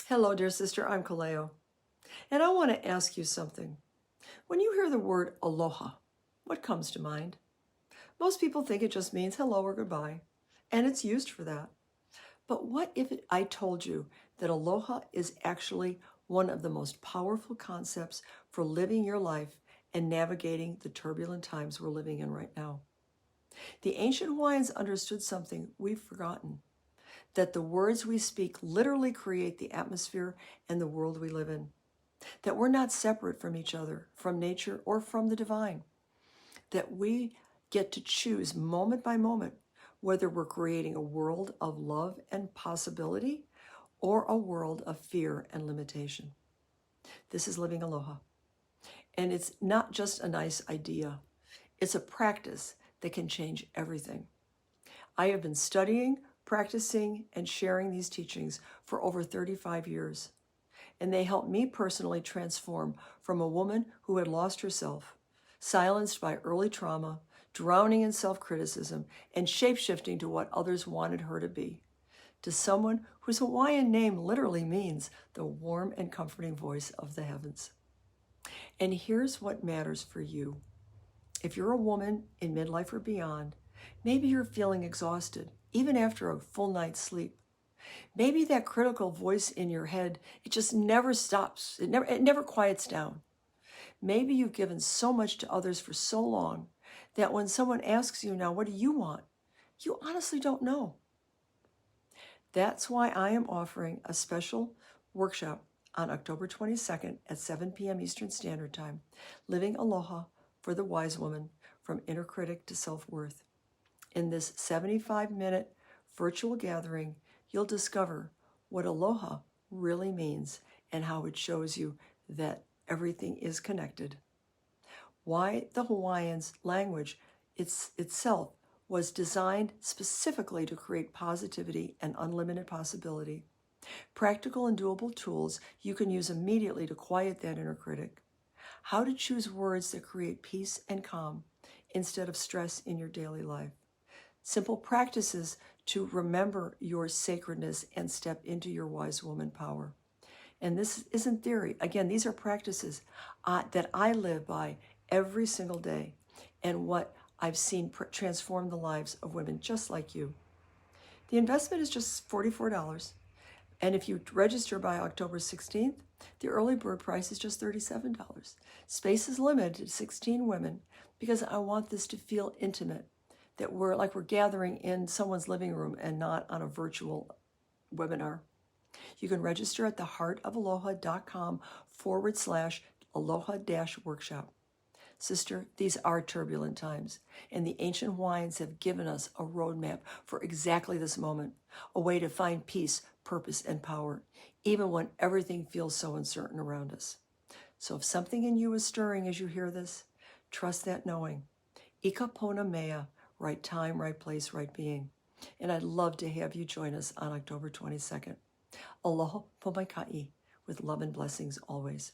Hello, dear sister, I'm Kaleo, and I want to ask you something. When you hear the word aloha, what comes to mind? Most people think it just means hello or goodbye, and it's used for that. But what if I told you that aloha is actually one of the most powerful concepts for living your life and navigating the turbulent times we're living in right now? The ancient Hawaiians understood something we've forgotten, that the words we speak literally create the atmosphere and the world we live in, that we're not separate from each other, from nature, or from the divine, that we get to choose moment by moment whether we're creating a world of love and possibility or a world of fear and limitation. This is living aloha. And it's not just a nice idea. It's a practice that can change everything. I have been studying, practicing, and sharing these teachings for over 35 years. And they helped me personally transform from a woman who had lost herself, silenced by early trauma, drowning in self-criticism, and shape-shifting to what others wanted her to be, to someone whose Hawaiian name literally means the warm and comforting voice of the heavens. And here's what matters for you. If you're a woman in midlife or beyond, maybe you're feeling exhausted, even after a full night's sleep. Maybe that critical voice in your head, it just never stops. It never quiets down. Maybe you've given so much to others for so long that when someone asks you now, what do you want? You honestly don't know. That's why I am offering a special workshop on October 22nd at 7 p.m. Eastern Standard Time, Living Aloha for the Wise Woman, from Inner Critic to Self-Worth. In this 75-minute virtual gathering, you'll discover what aloha really means and how it shows you that everything is connected. Why the Hawaiians language itself was designed specifically to create positivity and unlimited possibility. Practical and doable tools you can use immediately to quiet that inner critic. How to choose words that create peace and calm instead of stress in your daily life. Simple practices to remember your sacredness and step into your wise woman power. And this isn't theory. Again, these are practices that I live by every single day and what I've seen transform the lives of women just like you. The investment is just $44. And if you register by October 16th, the early bird price is just $37. Space is limited to 16 women because I want this to feel intimate, that we're gathering in someone's living room and not on a virtual webinar. You can register at theheartofaloha.com/aloha-workshop. Sister, these are turbulent times, and the ancient Hawaiians have given us a roadmap for exactly this moment, a way to find peace, purpose, and power, even when everything feels so uncertain around us. So if something in you is stirring as you hear this, trust that knowing. Ika pona mea, right time, right place, right being. And I'd love to have you join us on October 22nd. Aloha pomaikai, with love and blessings always.